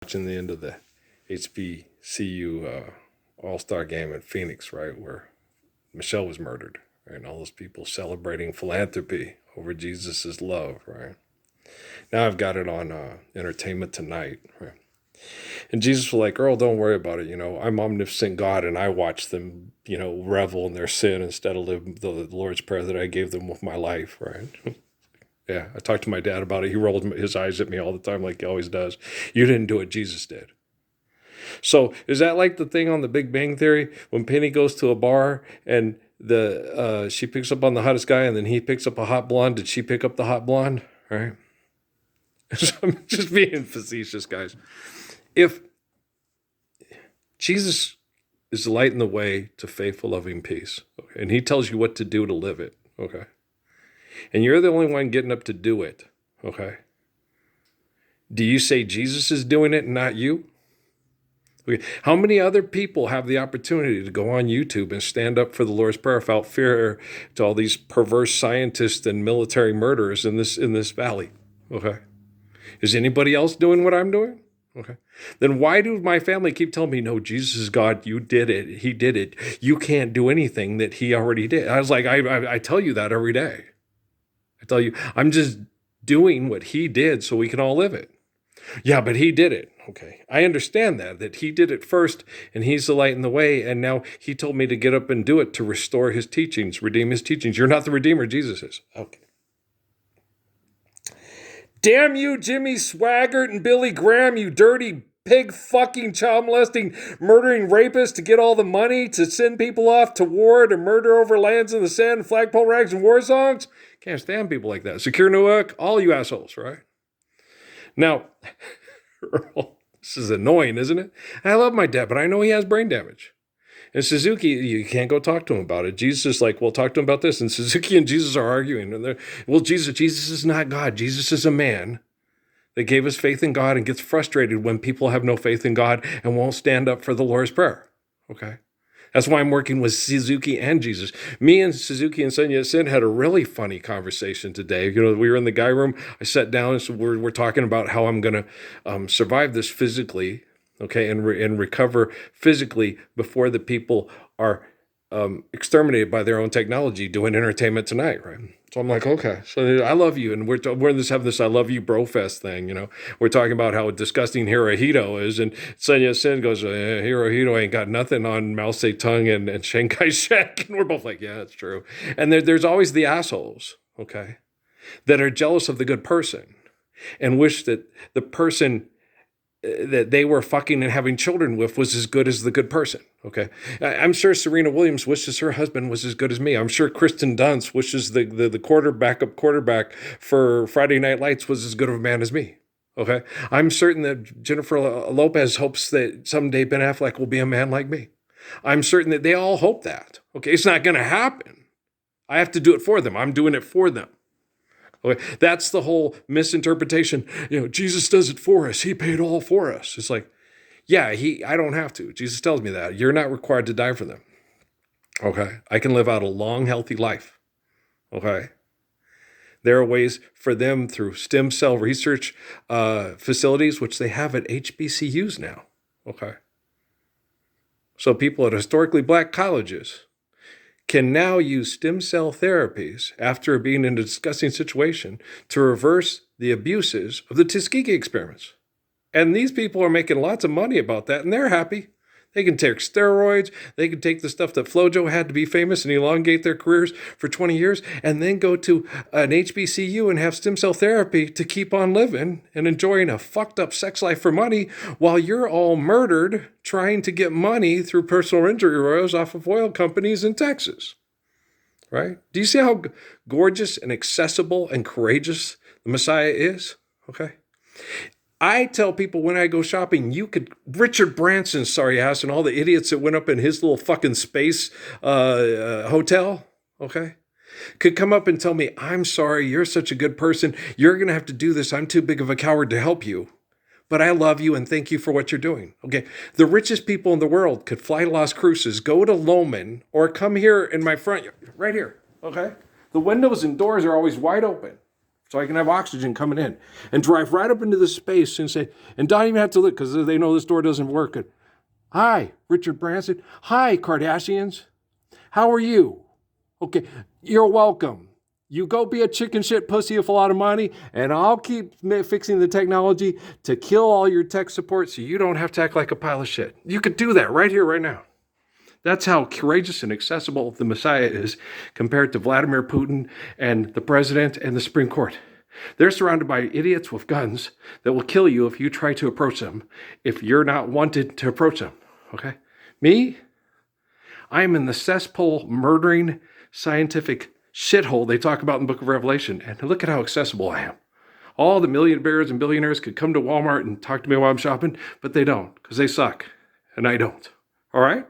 Watching the end of the HBCU All-Star game at Phoenix, right, where Michelle was murdered, right, and all those people celebrating philanthropy over Jesus's love, right? Now I've got it on Entertainment Tonight, right? And Jesus was like, "Girl, don't worry about it. I'm omnipotent God, and I watch them, revel in their sin instead of live the Lord's Prayer that I gave them with my life, right?" Yeah, I talked to my dad about it. He rolled his eyes at me all the time like he always does. You didn't do it, Jesus did. So is that like the thing on the Big Bang Theory when Penny goes to a bar and the she picks up on the hottest guy and then he picks up a hot blonde? Did she pick up the hot blonde? Right? So I'm just being facetious, guys. If Jesus is the light in the way to faithful, loving peace, okay, and he tells you what to do to live it, okay, and you're the only one getting up to do it, okay, do you say Jesus is doing it and not you? Okay. How many other people have the opportunity to go on YouTube and stand up for the Lord's Prayer without fear to all these perverse scientists and military murderers in this valley? Okay. Is anybody else doing what I'm doing? Okay. Then why do my family keep telling me, no, Jesus is God, you did it, he did it, you can't do anything that he already did? I was like, I tell you that every day. I tell you, I'm just doing what he did so we can all live it. Yeah, but he did it. Okay, I understand that he did it first, and he's the light in the way, and now he told me to get up and do it to restore his teachings, redeem his teachings. You're not the Redeemer, Jesus is. Okay. Damn you, Jimmy Swaggart and Billy Graham, you dirty pig fucking child molesting, murdering rapists to get all the money to send people off to war to murder over lands in the sand, flagpole rags, and war songs. Can't stand people like that. Secure Newark, all you assholes, right? Now, this is annoying, isn't it? I love my dad, but I know he has brain damage. And Suzuki, you can't go talk to him about it. Jesus is like, well, talk to him about this. And Suzuki and Jesus are arguing. And well, Jesus is not God. Jesus is a man that gave us faith in God and gets frustrated when people have no faith in God and won't stand up for the Lord's Prayer. Okay? That's why I'm working with Suzuki and Jesus. Me and Suzuki and Sun Yat-sen had a really funny conversation today. We were in the guy room. I sat down and so we're talking about how I'm going to survive this physically, okay, and recover physically before the people are exterminated by their own technology doing Entertainment Tonight, right? So I'm like, okay, so I love you, and we're having this I love you bro fest thing, We're talking about how disgusting Hirohito is, and Sun Yat-sen goes, Hirohito ain't got nothing on Mao Zedong and Chiang Kai-shek, and we're both like, yeah, that's true. And there's always the assholes, okay, that are jealous of the good person and wish that the person that they were fucking and having children with was as good as the good person, okay? I'm sure Serena Williams wishes her husband was as good as me. I'm sure Kristen Dunst wishes the quarterback for Friday Night Lights was as good of a man as me, okay? I'm certain that Jennifer Lopez hopes that someday Ben Affleck will be a man like me. I'm certain that they all hope that, okay? It's not going to happen. I have to do it for them. I'm doing it for them. Okay, that's the whole misinterpretation. Jesus does it for us. He paid all for us. It's like, yeah, I don't have to. Jesus tells me that. You're not required to die for them. Okay, I can live out a long, healthy life. Okay, there are ways for them through stem cell research facilities, which they have at HBCUs now. Okay, so people at historically black colleges can now use stem cell therapies after being in a disgusting situation to reverse the abuses of the Tuskegee experiments. And these people are making lots of money about that, and they're happy. They can take steroids. They can take the stuff that FloJo had to be famous and elongate their careers for 20 years, and then go to an HBCU and have stem cell therapy to keep on living and enjoying a fucked up sex life for money while you're all murdered trying to get money through personal injury royals off of oil companies in Texas. Right? Do you see how gorgeous and accessible and courageous the Messiah is? Okay. I tell people when I go shopping, Richard Branson's sorry ass and all the idiots that went up in his little fucking space hotel, okay, could come up and tell me, I'm sorry, you're such a good person. You're going to have to do this. I'm too big of a coward to help you. But I love you and thank you for what you're doing. Okay. The richest people in the world could fly to Las Cruces, go to Lohman, or come here in my front, right here. Okay. The windows and doors are always wide open so I can have oxygen coming in and drive right up into the space and say, and don't even have to look because they know this door doesn't work. And, hi, Richard Branson. Hi, Kardashians. How are you? Okay, you're welcome. You go be a chicken shit pussy with a lot of money, and I'll keep fixing the technology to kill all your tech support so you don't have to act like a pile of shit. You could do that right here, right now. That's how courageous and accessible the Messiah is compared to Vladimir Putin and the president and the Supreme Court. They're surrounded by idiots with guns that will kill you if you try to approach them, if you're not wanted to approach them, okay? Me? I am in the cesspool murdering scientific shithole they talk about in the book of Revelation, and look at how accessible I am. All the millionaires and billionaires could come to Walmart and talk to me while I'm shopping, but they don't, because they suck, and I don't. All right?